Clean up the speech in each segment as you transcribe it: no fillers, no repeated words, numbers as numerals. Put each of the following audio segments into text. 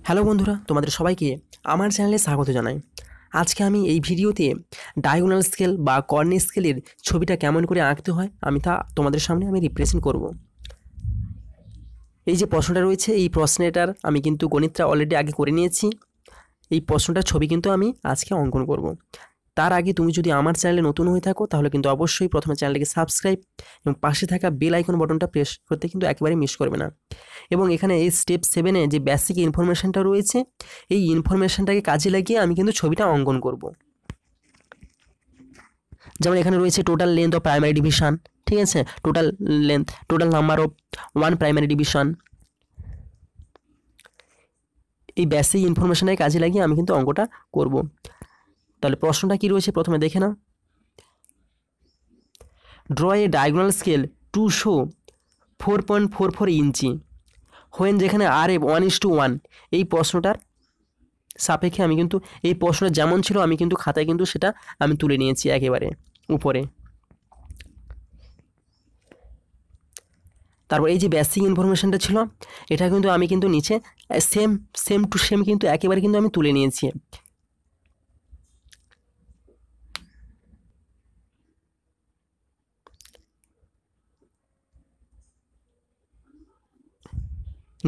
Hello বন্ধুরা, তোমাদের সবাইকে আমার চ্যানেলে স্বাগত জানাই। আজকে আমি এই ভিডিওতে ডায়াগোনাল স্কেল বা কর্নার স্কেলের ছবিটা কেমন করে আঁকতে হয় আমি তা তোমাদের সামনে রিপ্রেজেন্ট করব। এই যে প্রশ্নটা রয়েছে, এই প্রশ্নটার আমি কিন্তু গণিতটা অলরেডি আগে করে নিয়েছি। এই প্রশ্নটার ছবি কিন্তু আমি আজকে অঙ্কন করব। তার আগে তুমি যদি আমার চ্যানেলে নতুন হয়ে থাকো তাহলে কিন্তু অবশ্যই প্রথমে চ্যানেলটিকে সাবস্ক্রাইব এবং পাশে থাকা বেল আইকন বাটনটা প্রেস করতে কিন্তু একেবারে মিস করবে না। এবং এখানে এই স্টেপ 7-এ যে বেসিক ইনফরমেশনটা রয়েছে, এই ইনফরমেশনটাকে কাজে লাগিয়ে আমি কিন্তু ছবিটা অঙ্কন করব। যেমন এখানে রয়েছে total length of primary division, ঠিক আছে, total length, total number of one primary division. এই বেসিক ইনফরমেশনটাকে কাজে লাগিয়ে আমি কিন্তু অঙ্কটা করব। তাহলে প্রশ্নটা কি রয়েছে প্রথমে দেখে নাও। Draw a diagonal scale to show 4.44 inch when, যেখানে আর এ 1:1। এই প্রশ্নটার সাপেক্ষে আমি কিন্তু এই প্রশ্নটা যেমন ছিল আমি কিন্তু খাতায় কিন্তু সেটা আমি তুলে নিয়েছি একেবারে উপরে। তারপর এই যে বেসিক ইনফরমেশনটা ছিল এটা কিন্তু আমি কিন্তু নিচে সেম টু সেম কিন্তু একেবারে কিন্তু আমি তুলে নিয়েছি।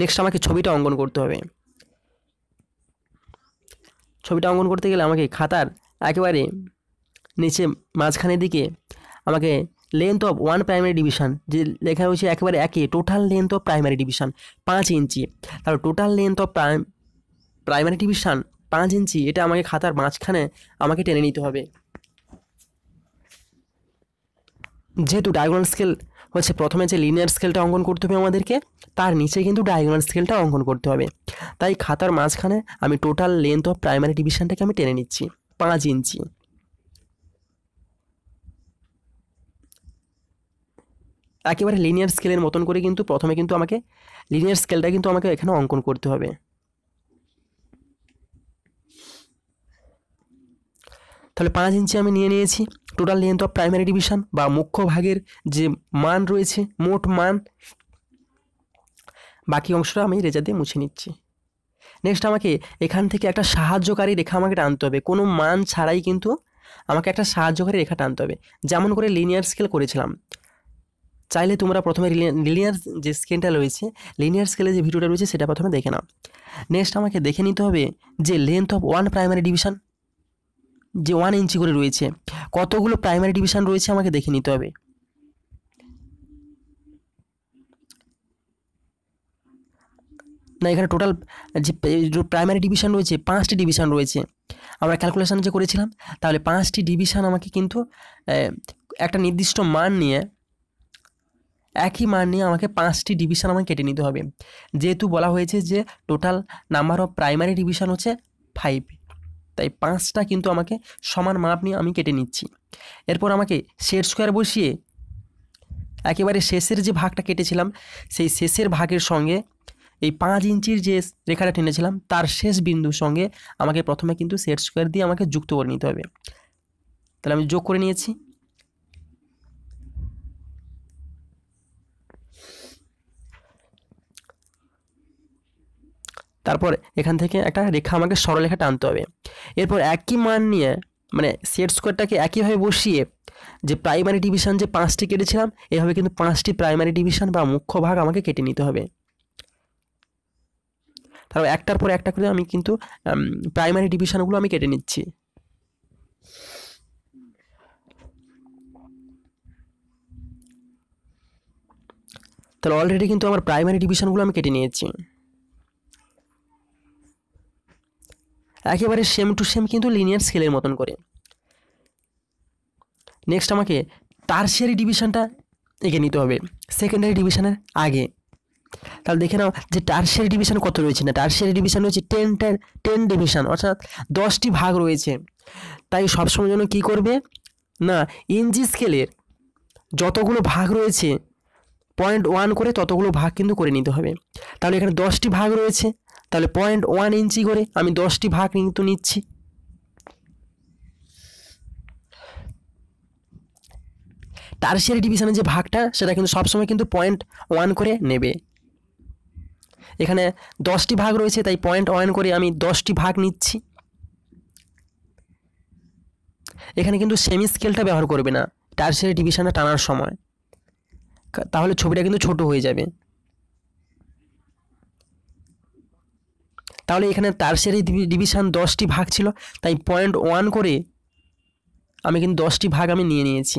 নেক্সট আমাকে ছবিটা অঙ্কন করতে হবে। ছবিটা অঙ্কন করতে গেলে আমাকে খাতার একেবারে নিচে মাঝখানের দিকে আমাকে length of one primary division যে লেখা হয়েছে একেবারে একই, total length of primary division 5 ইঞ্চি। তাহলে total length of primary division 5 ইঞ্চি, এটা আমাকে খাতার মাঝখানে আমাকে টেনে নিতে হবে। যেহেতু ডায়াগোনাল স্কেল হচ্ছে প্রথমে যে লিনিয়ার স্কেলটা অঙ্কন করতে হবে আমাদেরকে, তার নিচে কিন্তু ডায়াগোনাল স্কেলটা অঙ্কন করতে হবে। তাই খাতার মাঝখানে আমি টোটাল লেন্থ অফ প্রাইমারি ডিভিশনটাকে আমি টেনে নিচ্ছি 5 ইঞ্চি। একেবারে লিনিয়ার স্কেলের মতন করে কিন্তু প্রথমে কিন্তু আমাকে লিনিয়ার স্কেলটা কিন্তু আমাকে এখানে অঙ্কন করতে হবে। তাহলে 5 ইঞ্চি আমি নিয়ে নিয়েছি। Total length of primary division বা মুখ্য ভাগের যে মান রয়েছে, মোট মান, বাকি অংশটা আমি রেজা দিয়ে মুছে নিচ্ছি। নেক্সট আমাকে এখান থেকে একটা সাহায্যকারী রেখা আমাকে টানতে হবে, কোনো মান ছাড়াই কিন্তু আমাকে একটা সাহায্যকারী রেখা টানতে হবে, যেমন করে লিনিয়ার স্কেল করেছিলাম। চাইলে তোমরা প্রথমে লিনিয়ার যে স্কেলটা রয়েছে, লিনিয়ার স্কেলে যে ভিডিওটা রয়েছে সেটা প্রথমে দেখে নাও। নেক্সট আমাকে দেখে নিতে হবে যে length of one primary division যে 1 ইঞ্চি করে রয়েছে, কতগুলো প্রাইমারি ডিভিশন রয়েছে আমাকে দেখে নিতে হবে। না, এখানে টোটাল যে প্রাইমারি ডিভিশন রয়েছে 5টি ডিভিশন রয়েছে। আমরা ক্যালকুলেশন যে করেছিলাম, তাহলে 5টি ডিভিশন আমাকে কিন্তু একটা নির্দিষ্ট মান নিয়ে, একই মান নিয়ে আমাকে 5টি ডিভিশন আমাকে কেটে নিতে হবে। যেহেতু বলা হয়েছে যে total number of primary division হচ্ছে 5, তাই 5টা কিন্তু আমাকে সমান মাপ নিয়ে আমি কেটে নিচ্ছি। এরপর আমাকে সেট স্কোয়ার বসিয়ে একেবারে শেষের যে ভাগটা কেটেছিলাম সেই শেষের ভাগের সঙ্গে এই 5 ইঞ্চির যে রেখাটা টেনেছিলাম তার শেষ বিন্দুর সঙ্গে আমাকে প্রথমে কিন্তু সেট স্কোয়ার দিয়ে আমাকে যুক্ত করে নিতে হবে। তাহলে আমি যোগ করে নিয়েছি। তারপর এখান থেকে একটা রেখা আমাকে সরলরেখা টানতে হবে। এরপর একই মান নিয়ে মানে সেট স্কোয়ারটাকে একইভাবে বসিয়ে যে প্রাইমারি ডিভিশন যে 5টি কেটেছিলাম, এভাবে কিন্তু 5টি প্রাইমারি ডিভিশন বা মুখ্য ভাগ আমাকে কেটে নিতে হবে। তারপর একটার পর একটা করে আমি কিন্তু প্রাইমারি ডিভিশনগুলো আমি কেটে নিচ্ছি। তাহলে অলরেডি কিন্তু আমার প্রাইমারি ডিভিশনগুলো আমি কেটে নিয়েছি। একেবারে সেম টু সেম কিন্তু লিনিয়ার স্কেলের মতন করে। নেক্সট আমাকে টারশিয়ারি ডিভিশনটা এঁকে নিতে হবে সেকেন্ডারি ডিভিশনের আগে। তাহলে দেখে নাও যে টারশিয়ারি ডিভিশন কত রয়েছে। না, টারশিয়ারি ডিভিশন রয়েছে 10 ডিভিশন, অর্থাৎ 10টি ভাগ রয়েছে। তাই সবসময় জন্য কী করবে না, ইঞ্চি স্কেলের যতগুলো ভাগ রয়েছে 0.1 করে ততগুলো ভাগ কিন্তু করে নিতে হবে। তাহলে এখানে 10টি ভাগ রয়েছে, তাহলে 0.1 ইঞ্চি করে আমি 10টি ভাগ কিন্তু নিচ্ছি। টারশিয়ারি ডিভিশনের যে ভাগটা সেটা কিন্তু সবসময় কিন্তু 0.1 করে নেবে। এখানে 10টি ভাগ রয়েছে, তাই 0.1 করে আমি 10টি ভাগ নিচ্ছি। এখানে কিন্তু সেমি স্কেলটা ব্যবহার করবে না টারশিয়ারি ডিভিশনটা টানার সময়, তাহলে ছবিটা কিন্তু ছোট হয়ে যাবে। তাহলে এখানে টারশিয়ারি ডিভিশন 10টি ভাগ ছিল, তাই 0.1 করে আমি কিন্তু 10টি ভাগ আমি নিয়ে নিয়েছি।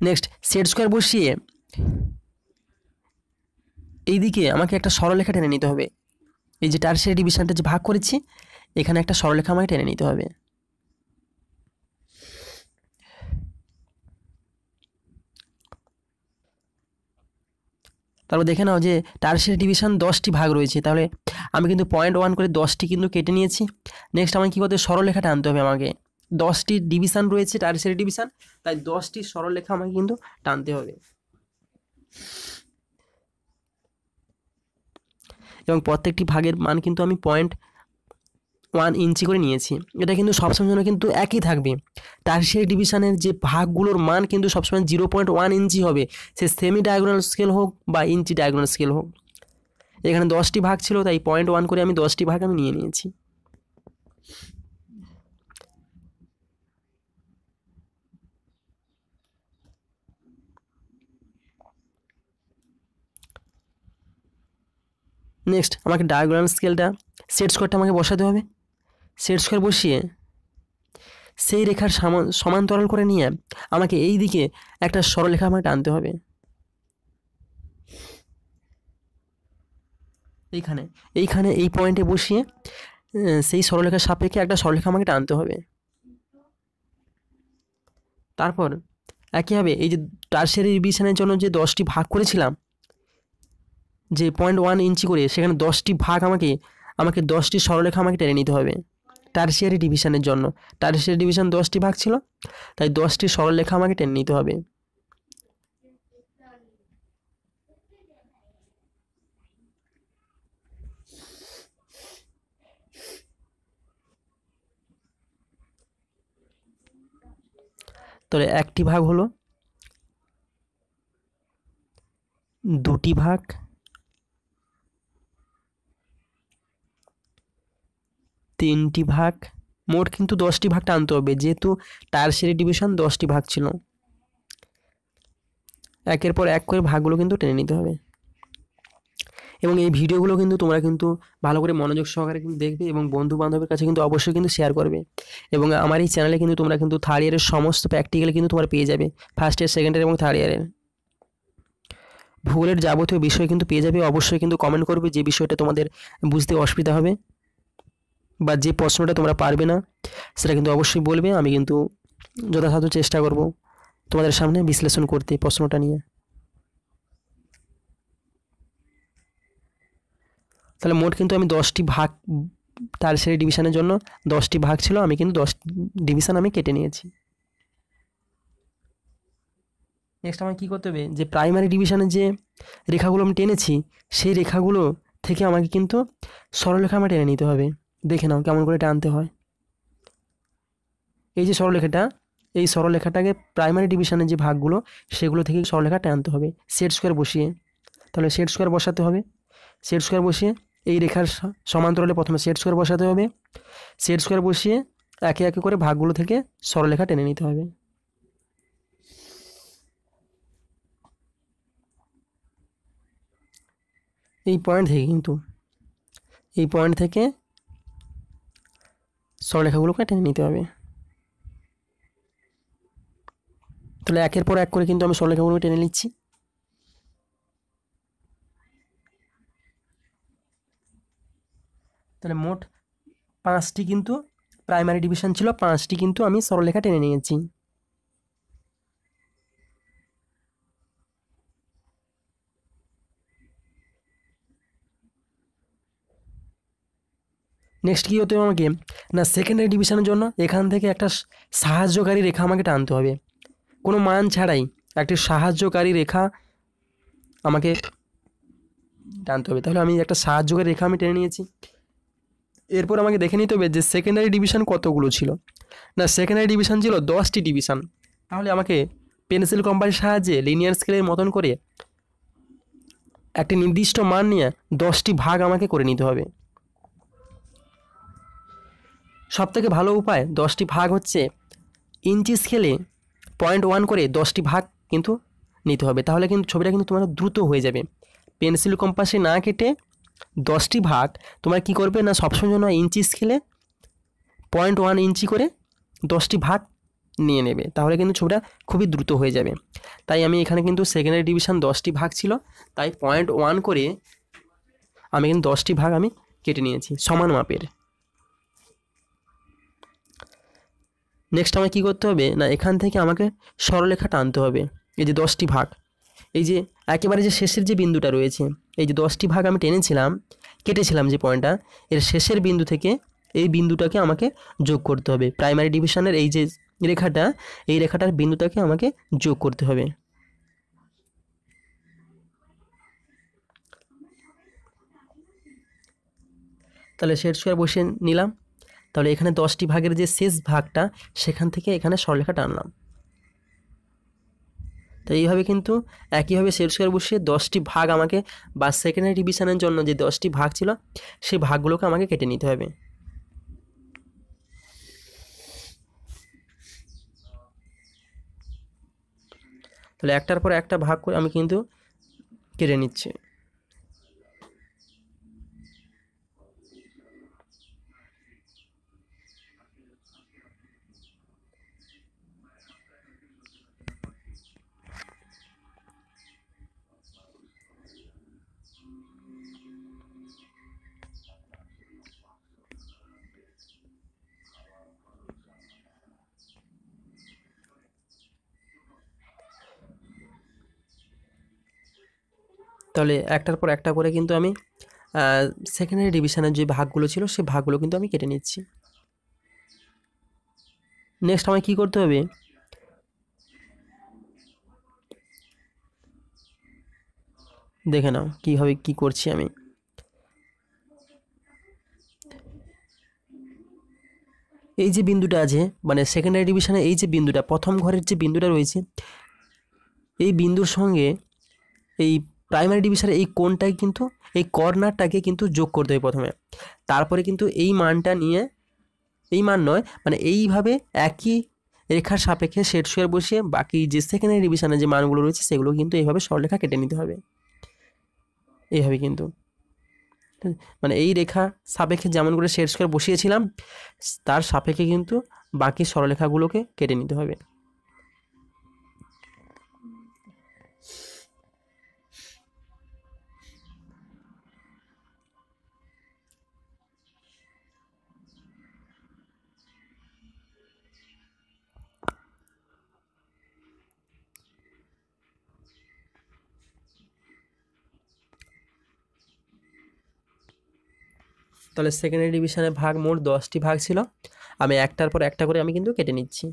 নেক্সট সেট স্কোয়ার বসিয়ে এইদিকে আমাকে একটা সরলরেখা টেনে নিতে হবে। এই যে টারশিয়ারি ডিভিশনটা যে ভাগ করেছি, এখানে একটা সরলরেখা আমাকে টেনে নিতে হবে। তারপর দেখে নাও যে টারশিয়ারি ডিভিশন 10টি ভাগ রয়েছে, তাহলে আমি কিন্তু 0.1 করে 10টি কিন্তু কেটে নিয়েছি। নেক্সট আমাকে কী করতে হবে, সরলরেখাটা আনতে হবে আমাকে। 10টি ডিভিশন রয়েছে টারশিয়ারি ডিভিশন, তাই 10টি সরলরেখা আমাকে কিন্তু টানতে হবে। এবং প্রত্যেকটি ভাগের মান কিন্তু আমি 0.1 ইঞ্চি করে নিয়েছি। এটা কিন্তু সবসময় জন্য কিন্তু একই থাকবে। টারশিয়ারি ডিভিশনের যে ভাগগুলোর মান কিন্তু সবসময় 0.1 ইঞ্চি হবে, সে সেমি ডায়াগোনাল স্কেল হোক বা ইঞ্চি ডায়াগোনাল স্কেল হোক। এখানে 10টি ভাগ ছিল, তাই 0.1 করে আমি 10টি ভাগ আমি নিয়ে নিয়েছি। নেক্সট আমাকে ডায়াগোনাল স্কেলটা সেট স্কোয়ারটা আমাকে বসাতে হবে। সেট স্কোয়ার বসিয়ে সেই রেখার সমান্তরাল করে নিয়ে আমাকে এই দিকে একটা সরলরেখা আমাকে টানতে হবে। এইখানে এই পয়েন্টে বসিয়ে সেই সরলরেখার সাপেক্ষে একটা সরলরেখা আমাকে টানতে হবে। তারপর একইভাবে এই যে টারশিয়ারি ডিভিশনের জন্য যে 10টি ভাগ করেছিলাম যে 0.1 ইঞ্চি করে, সেখানে 10টি ভাগ আমাকে 10টি সরলরেখা আমাকে টেনে নিতে হবে টারশিয়ারি ডিভিশনের জন্য। টারশিয়ারি ডিভিশন 10টি ভাগ ছিল, তাই 10টি সরলরেখা আমাকে টেনে নিতে হবে। তাহলে একটি ভাগ হলো, দুটি ভাগ, তিনটি ভাগ, মোট কিন্তু 10টি ভাগ টানতে হবে, যেহেতু টারশিয়ারি ডিভিশন 10টি ভাগ ছিল। একের পর এক করে ভাগগুলো কিন্তু টেনে নিতে হবে। এবং এই ভিডিওগুলো কিন্তু তোমরা কিন্তু ভালো করে মনোযোগ সহকারে কিন্তু দেখবে এবং বন্ধু বান্ধবের কাছে কিন্তু অবশ্যই কিন্তু শেয়ার করবে। এবং আমার এই চ্যানেলে কিন্তু তোমরা কিন্তু থার্ড ইয়ারের সমস্ত প্র্যাকটিক্যাল কিন্তু তোমরা পেয়ে যাবে, ফার্স্ট ইয়ার, সেকেন্ড ইয়ার এবং থার্ড ইয়ারের ভূগোলের যাবতীয় বিষয় কিন্তু পেয়ে যাবে। অবশ্যই কিন্তু কমেন্ট করবে যে বিষয়টা তোমাদের বুঝতে অসুবিধা হবে বা যে প্রশ্নটা তোমরা পারবে না, সেটা কিন্তু অবশ্যই বলবে। আমি কিন্তু যথাসাধ্য চেষ্টা করব তোমাদের সামনে বিশ্লেষণ করতে প্রশ্নটা নিয়ে। তাহলে মোট কিন্তু আমি 10টি ভাগ, টারশিয়ারি ডিভিশনের জন্য 10টি ভাগ ছিল, আমি কিন্তু 10 ডিভিশন আমি কেটে নিয়েছি। নেক্সট আমার কী করতে হবে, যে প্রাইমারি ডিভিশনের যে রেখাগুলো আমি টেনেছি, সেই রেখাগুলো থেকে আমাকে কিন্তু সরলরেখা আমার টেনে নিতে হবে। দেখে নাও কেমন করে টানতে হয়। এই যে সরলরেখাটা, এই সরলরেখাটাকে প্রাইমারি ডিভিশনের যে ভাগগুলো, সেগুলো থেকে সরলরেখা টানতে হবে সেট স্কোয়ার বসিয়ে। তাহলে সেট স্কোয়ার বসাতে হবে। সেট স্কোয়ার বসিয়ে এই রেখার সমান্তরালে প্রথমে সেট স্কোয়ার বসাতে হবে। সেট স্কোয়ার বসিয়ে একে একে করে ভাগগুলো থেকে সরলরেখা টেনে নিতে হবে। এই পয়েন্ট থেকে সরলরেখাগুলোকে টেনে নিতে হবে। তাহলে একের পর এক করে কিন্তু আমি সরলরেখাগুলো টেনে নিচ্ছি। তাহলে মোট 5টি কিন্তু প্রাইমারি ডিভিশন ছিল, 5টি কিন্তু আমি সরলরেখা টেনে নিয়েছি। নেক্সট কী হতে হবে আমাকে না, সেকেন্ডারি ডিভিশনের জন্য এখান থেকে একটা সাহায্যকারী রেখা আমাকে টানতে হবে, কোনো মান ছাড়াই একটি সাহায্যকারী রেখা আমাকে টানতে হবে। তাহলে আমি একটা সাহায্যকারী রেখা আমি টেনে নিয়েছি। এরপর আমাকে দেখে নিতে হবে যে সেকেন্ডারি ডিভিশন কতগুলো ছিল। না, সেকেন্ডারি ডিভিশন ছিল 10টি ডিভিশন। তাহলে আমাকে পেন্সিল কম্পাসের সাহায্যে লিনিয়ার স্কেলের মতন করে একটি নির্দিষ্ট মান নিয়ে 10টি ভাগ আমাকে করে নিতে হবে। সবথেকে ভালো উপায় 10টি ভাগ হচ্ছে ইঞ্চি স্কেলে 0.1 করে 10টি ভাগ কিন্তু নিতে হবে, তাহলে কিন্তু ছবিটা কিন্তু তোমার দ্রুত হয়ে যাবে। পেন্সিল কম্পাসে না কেটে 10টি ভাগ তোমার কি করবে না, সবসময় জন্য ইঞ্চি স্কেলে 0.1 ইঞ্চি করে 10টি ভাগ নিয়ে নেবে, তাহলে কিন্তু ছবিটা খুবই দ্রুত হয়ে যাবে। তাই আমি এখানে কিন্তু সেকেন্ডারি ডিভিশন 10টি ভাগ ছিল, তাই 0.1 করে আমি কিন্তু 10টি ভাগ আমি কেটে নিয়েছি সমান মাপের। নেক্সট আমাকে কী করতে হবে না, এখান থেকে আমাকে সরলরেখা টানতে হবে। এই যে 10টি ভাগ, এই যে একেবারে যে শেষের যে বিন্দুটা রয়েছে, এই যে 10টি ভাগ আমি টেনেছিলাম, কেটেছিলাম যে পয়েন্টটা, এর শেষের বিন্দু থেকে এই বিন্দুটাকে আমাকে যোগ করতে হবে। প্রাইমারি ডিভিশনের এই যে রেখাটা, এই রেখাটার বিন্দুটাকে আমাকে যোগ করতে হবে। তাহলে সেট স্কোয়ার বসিয়ে নিলাম। তাহলে এখানে 10টি ভাগের যে শেষ ভাগটা, সেখান থেকে এখানে সরলরেখা টানলাম। তো এইভাবে কিন্তু একইভাবে সেট স্কোয়ার বসিয়ে 10টি ভাগ আমাকে, বা সেকেন্ডারি ডিভিশনের জন্য যে 10টি ভাগ ছিল সেই ভাগগুলোকে আমাকে কেটে নিতে হবে। তাহলে একটার পর একটা ভাগ করে আমি কিন্তু কেটে নিচ্ছি। তাহলে একটার পর একটা করে কিন্তু আমি সেকেন্ডারি ডিভিশনের যে ভাগগুলো ছিল সেই ভাগগুলো কিন্তু আমি কেটে নিচ্ছি। নেক্সট আমায় কী করতে হবে, দেখে নাও কীভাবে কী করছি আমি। এই যে বিন্দুটা আছে, মানে সেকেন্ডারি ডিভিশনে এই যে বিন্দুটা, প্রথম ঘরের যে বিন্দুটা রয়েছে, এই বিন্দুর সঙ্গে এই প্রাইমারি ডিভিশনের এই কোণটাই কিন্তু, এই কর্নারটাকে কিন্তু যোগ করতে হবে প্রথমে। তারপরে কিন্তু এই মানটা নিয়ে, এই মান নয় মানে এইভাবে একই রেখার সাপেক্ষে সেট স্কোয়ার বসিয়ে বাকি যে সেকেন্ডারি ডিভিশনের যে মানগুলো রয়েছে সেগুলো কিন্তু এইভাবে সরলরেখা কেটে নিতে হবে। এইভাবে কিন্তু মানে এই রেখা সাপেক্ষে যেমন করে সেট স্কোয়ার বসিয়েছিলাম, তার সাপেক্ষে কিন্তু বাকি সরলরেখাগুলোকে কেটে নিতে হবে। তাহলে সেকেন্ডারি ডিভিশনের ভাগ মোট 10টি ভাগ ছিল, আমি একটার পর একটা করে আমি কিন্তু কেটে নিচ্ছি।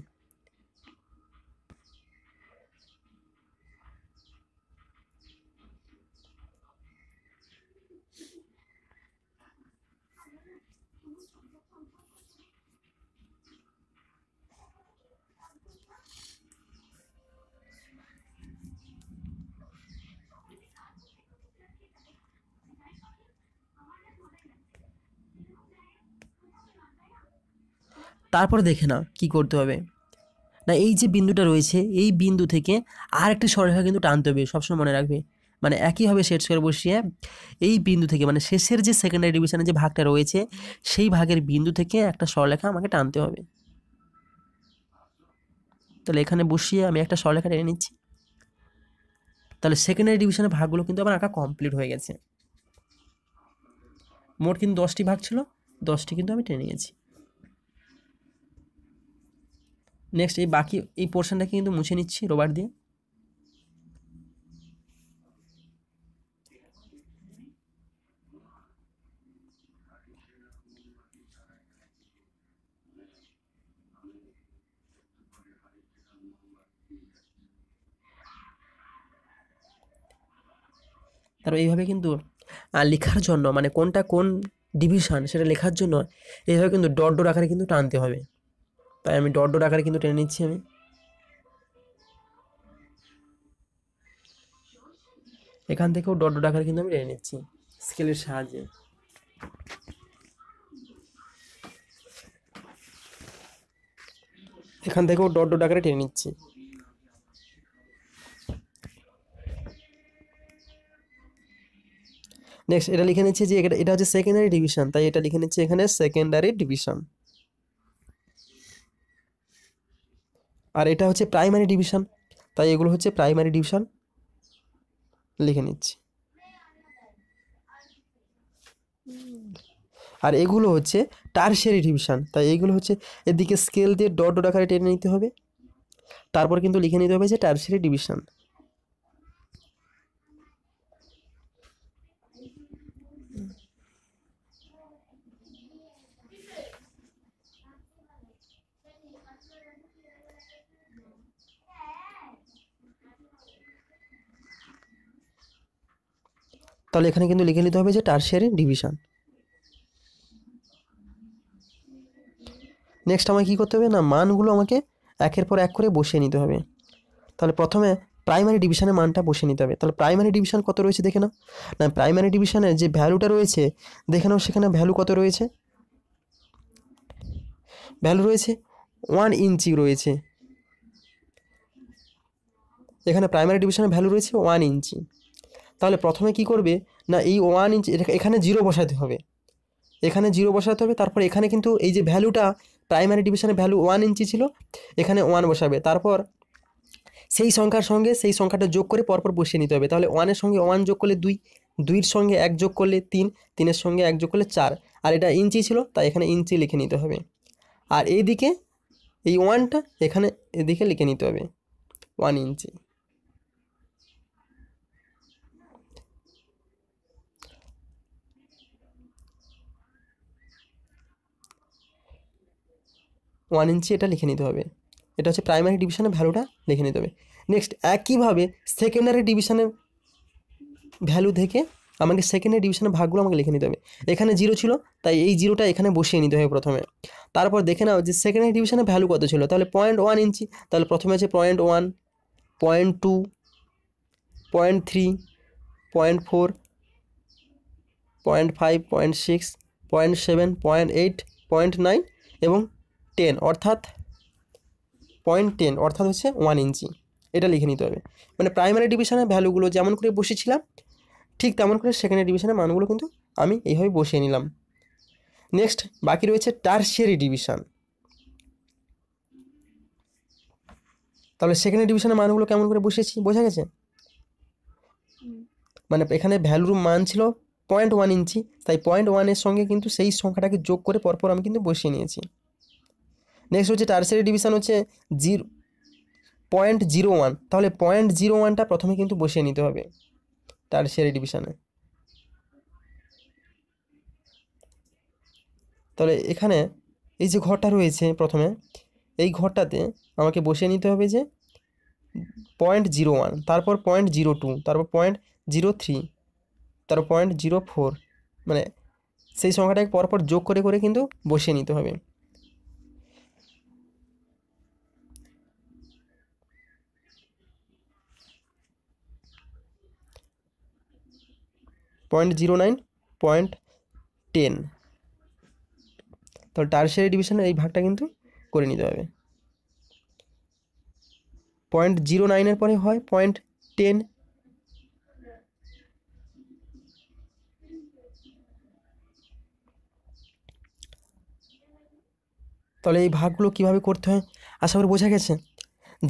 তারপর দেখে নাও কী করতে হবে না, এই যে বিন্দুটা রয়েছে এই বিন্দু থেকে আর একটি সরলরেখা কিন্তু টানতে হবে, সবসময় মনে রাখবে। মানে একইভাবে সেট স্কোয়ার বসিয়ে এই বিন্দু থেকে, মানে শেষের যে সেকেন্ডারি ডিভিশনের যে ভাগটা রয়েছে সেই ভাগের বিন্দু থেকে একটা সরলরেখা আমাকে টানতে হবে। তাহলে এখানে বসিয়ে আমি একটা সরলরেখা টেনে নিচ্ছি। তাহলে সেকেন্ডারি ডিভিশনের ভাগগুলো কিন্তু আমার আঁকা কমপ্লিট হয়ে গেছে। মোট কিন্তু 10টি ভাগ ছিল, 10টি কিন্তু আমি টেনে নিয়েছি। নেক্সট এই বাকি এই পোর্শনটাকে কিন্তু মুছে নিচ্ছি রবার দিয়ে। তারপর এইভাবে কিন্তু লেখার জন্য, মানে কোনটা কোন ডিভিশন সেটা লেখার জন্য এইভাবে কিন্তু ডট ডট আকারে কিন্তু টানতে হবে। তাই আমি ডট ডট আকারে কিন্তু টেনে নিচ্ছি আমি। এখান থেকেও ডট ডট আকারে কিন্তু আমি টেনে নিচ্ছি স্কেলের সাহায্যে। এখান থেকেও ডট ডট আকারে টেনে নিচ্ছি। নেক্সট এটা লিখে নিচ্ছি যে এটা হচ্ছে সেকেন্ডারি ডিভিশন, তাই এটা লিখে নিচ্ছি এখানে সেকেন্ডারি ডিভিশন। আর এটা হচ্ছে প্রাইমারি ডিভিশন, তাই এগুলো হচ্ছে প্রাইমারি ডিভিশন লিখে নিচ্ছি। আর এগুলো হচ্ছে টারশিয়ারি ডিভিশন, তাই এগুলো হচ্ছে এদিকে স্কেল দিয়ে ডট ডট আকারে টেনে নিতে হবে, তারপর কিন্তু লিখে নিতে হবে যে টারশিয়ারি ডিভিশন। তাহলে এখানে কিন্তু লিখে নিতে হবে যে টারশিয়ারি ডিভিশন। নেক্সট আমাকে কী করতে হবে না, মানগুলো আমাকে একের পর এক করে বসিয়ে নিতে হবে। তাহলে প্রথমে প্রাইমারি ডিভিশনের মানটা বসিয়ে নিতে হবে। তাহলে প্রাইমারি ডিভিশন কত রয়েছে দেখে নাও না, প্রাইমারি ডিভিশনের যে ভ্যালুটা রয়েছে দেখে নাও, সেখানে ভ্যালু কত রয়েছে, ভ্যালু রয়েছে 1 ইঞ্চি রয়েছে। এখানে প্রাইমারি ডিভিশনের ভ্যালু রয়েছে 1 ইঞ্চি। তাহলে প্রথমে কি করবে না, এই 1 ইঞ্চি এখানে 0 বসাতে হবে, এখানে 0 বসাতে হবে। তারপর এখানে কিন্তু এই যে ভ্যালুটা প্রাইমারি ডিভিশনের ভ্যালু 1 ইঞ্চি ছিল, এখানে 1 বসাবে। তারপর সেই সংখ্যার সঙ্গে সেই সংখ্যাটা যোগ করে পরপর বসিয়ে নিতে হবে। তাহলে 1-এর সঙ্গে 1 যোগ করলে 2, 2-এর সঙ্গে 1 যোগ করলে 3, 3-এর সঙ্গে 1 যোগ করলে 4। আর এটা ইঞ্চি ছিল, তাই এখানে ইঞ্চি লিখে নিতে হবে। আর এইদিকে এই 1টা এখানে এদিকে লিখে নিতে হবে 1 ইঞ্চি। ওয়ান ইঞ্চি এটা লিখে নিতে হবে। এটা হচ্ছে প্রাইমারি ডিভিশনের ভ্যালুটা লিখে নিতে হবে। নেক্সট একইভাবে সেকেন্ডারি ডিভিশনের ভ্যালু থেকে আমাকে সেকেন্ডারি ডিভিশনের ভাগগুলো আমাকে লিখে নিতে হবে। এখানে 0 ছিল, তাই এই 0টা এখানে বসিয়ে নিতে হবে প্রথমে। তারপর দেখে নাও যে সেকেন্ডারি ডিভিশনের ভ্যালু কত ছিল, তাহলে 0.1 ইঞ্চি। তাহলে প্রথমে আছে 0.1, 0.2, 0.3, 0.4, 0.5, 0.6, 0.7, 0.8, 0.9 এবং 10, অর্থাৎ 0.10 অর্থাৎ হচ্ছে 1 ইঞ্চি। এটা লিখে নিতে হবে। মানে প্রাইমারি ডিভিশনের ভ্যালুগুলো যেমন করে বসেছিলাম ঠিক তেমন করে সেকেন্ডারি ডিভিশনের মানগুলো কিন্তু আমি এইভাবে বসিয়ে নিলাম। নেক্সট বাকি রয়েছে টারশিয়ারি ডিভিশন। তাহলে সেকেন্ডারি ডিভিশনের মানগুলো কেমন করে বসিয়েছি বোঝা গেছে? মানে এখানে ভ্যালুর মান ছিল 0.1 ইঞ্চি, তাই 0.1-এর সঙ্গে কিন্তু সেই সংখ্যাটাকে যোগ করে পরপর আমি কিন্তু বসিয়ে নিয়েছি। নেক্সট হচ্ছে টারশিয়ারি ডিভিশন হচ্ছে 0.01, তাহলে 0.01টা প্রথমে কিন্তু বসিয়ে নিতে হবে টারশিয়ারি ডিভিশনে। তাহলে এখানে এই যে ঘরটা রয়েছে প্রথমে, এই ঘরটাতে আমাকে বসিয়ে নিতে হবে যে 0.01, তারপর 0.02, তারপর 0.03, তারপর 0.04, মানে সেই সংখ্যাটাকে পরপর যোগ করে করে কিন্তু বসিয়ে নিতে হবে। .09, 0.10, তাহলে টারশিয়ারি ডিভিশনের এই ভাগটা কিন্তু করে নিতে হবে। 0.09-এর পরে হয় 0.10, তাহলে এই ভাগগুলো কিভাবে করতে হয় আশা করি বোঝা গেছে।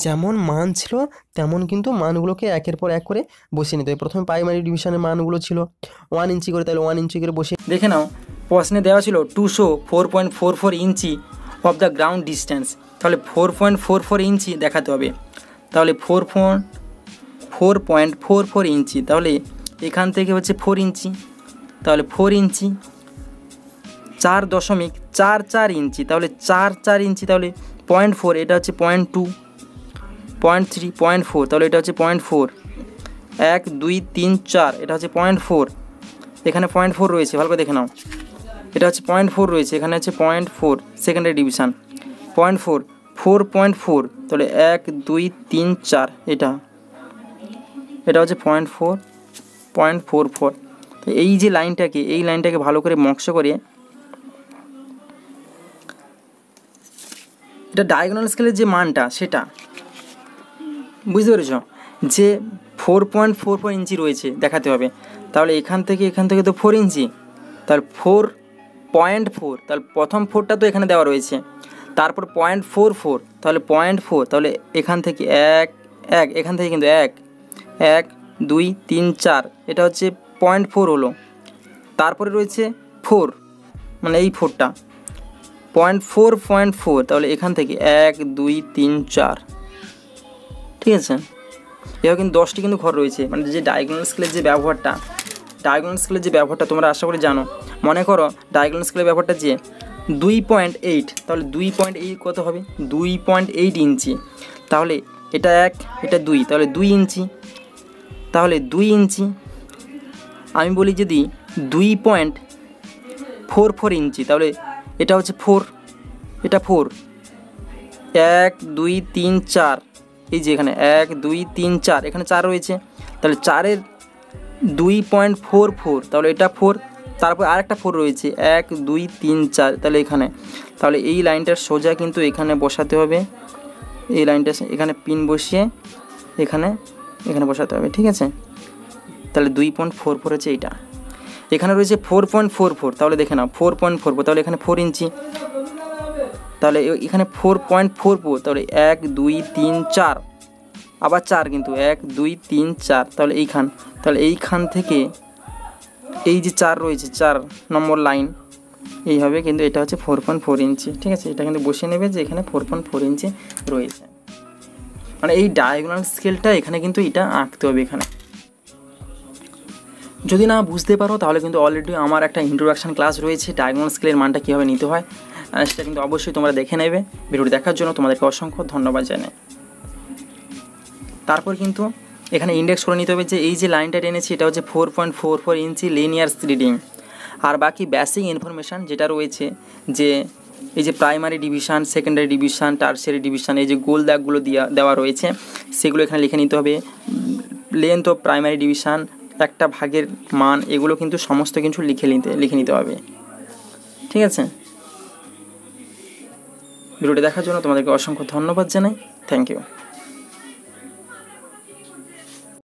যেমন মান ছিল তেমন কিন্তু মানগুলোকে একের পর এক করে বসিয়ে নিতে হবে। প্রথমে প্রাইমারি ডিভিশনের মানগুলো ছিল 1 ইঞ্চি করে, তাহলে 1 ইঞ্চি করে বসিয়ে দেখে নাও প্রশ্নে দেওয়া ছিল two show 4.44 inch of the ground distance. তাহলে 4.44 ইঞ্চি দেখাতে হবে। তাহলে 4.44 ইঞ্চি, তাহলে এখান থেকে হচ্ছে 4 ইঞ্চি, তাহলে 4 ইঞ্চি 4.44 ইঞ্চি, তাহলে 4 ইঞ্চি, তাহলে 0.4, এটা হচ্ছে 0.2, 0.3, 0.4, তাহলে এটা হচ্ছে 0.4, 1, 2, 3, 4, এটা হচ্ছে 0.4, এখানে 0.4 রয়েছে, ভালো করে দেখে নাও। এটা হচ্ছে 0.4 রয়েছে, এখানে হচ্ছে 0.4 সেকেন্ডারি ডিভিশন 0.4, 4.4, তাহলে 1, 2, 3, 4, এটা হচ্ছে 0.4, 0.44। তো এই যে লাইনটাকে ভালো করে মক্স করে এটা ডায়াগোনাল স্কেলের যে মানটা সেটা বুঝতে পেরেছ, যে 4.44 ইঞ্চি রয়েছে দেখাতে হবে। তাহলে এখান থেকে তো 4 ইঞ্চি, তাহলে 4.4, তাহলে প্রথম 4টা তো এখানে দেওয়া রয়েছে, তারপর 0.44, তাহলে 0.4, তাহলে এখান থেকে এখান থেকে কিন্তু 1 2 3 4, এটা হচ্ছে 0.4 হলো। তারপরে রয়েছে 4, মানে এই 4টা 0.4, তাহলে এখান থেকে 1 2 3 4, ঠিক আছে। এভাবে কিন্তু 10টি কিন্তু ঘর রয়েছে, মানে যে ডায়াগোনাল স্কেলের যে ব্যবহারটা তোমরা আশা করি জানো। মনে করো ডায়াগোনাল স্কেলের ব্যবহারটা যে 2.8, তাহলে 2.8 কত হবে, 2.8 ইঞ্চি। তাহলে এটা 1, এটা 2, তাহলে 2 ইঞ্চি, তাহলে 2 ইঞ্চি। আমি বলি যদি 2.44 ইঞ্চি, তাহলে এটা হচ্ছে 4, এটা 4, 1 2 3 4, এই যে এখানে 1 2 3 4, এখানে 4 রয়েছে, তাহলে 4-এর 2.44, তাহলে এটা 4, তারপর আরেকটা 4 রয়েছে 1 2 3 4, তাহলে এখানে, তাহলে এই লাইনটার সোজা কিন্তু এখানে বসাতে হবে, এই লাইনটা এখানে পিন বসিয়ে এখানে বসাতে হবে, ঠিক আছে। তাহলে 2.44 হচ্ছে এইটা, এখানে রয়েছে 4.44, তাহলে দেখে নাও 4.44, তাহলে এখানে 4 ইঞ্চি, তাহলে এখানে 4.44, তাহলে 1 2 3 4, আবার 4 কিন্তু 1 2 3 4, তাহলে এইখান থেকে এই যে 4 রয়েছে 4 নম্বর লাইন, এইভাবে কিন্তু এটা হচ্ছে 4.4 ইঞ্চি, ঠিক আছে। এটা কিন্তু বসিয়ে নেবে যে এখানে 4.4 ইঞ্চি রয়েছে, মানে এই ডায়াগোনাল স্কেলটা এখানে কিন্তু এটা আঁকতে হবে এখানে। যদি না বুঝতে পারো তাহলে কিন্তু অলরেডি আমার একটা ইন্ট্রোডাকশন ক্লাস রয়েছে, ডায়াগোনাল স্কেলের মানটা কীভাবে নিতে হয় সেটা কিন্তু অবশ্যই তোমরা দেখে নেবে। ভিডিওটি দেখার জন্য তোমাদেরকে অসংখ্য ধন্যবাদ জানাই। তারপর কিন্তু এখানে ইন্ডেক্স করে নিতে হবে যে এই যে লাইনটা টেনেছি এটা হচ্ছে 4.44 ইঞ্চি লিনিয়ার রিডিং। আর বাকি বেসিক ইনফরমেশান যেটা রয়েছে, যে এই যে primary division, secondary division, tertiary division, এই যে গোল দাগগুলো দেওয়া রয়েছে সেগুলো এখানে লিখে নিতে হবে। লেন্থ অফ প্রাইমারি ডিভিশন, একটা ভাগের মান, এগুলো কিন্তু সমস্ত কিছু লিখে নিতে হবে, ঠিক আছে। ভিডিওটি দেখার জন্য তোমাদেরকে অসংখ্য ধন্যবাদ জানাই। Thank you.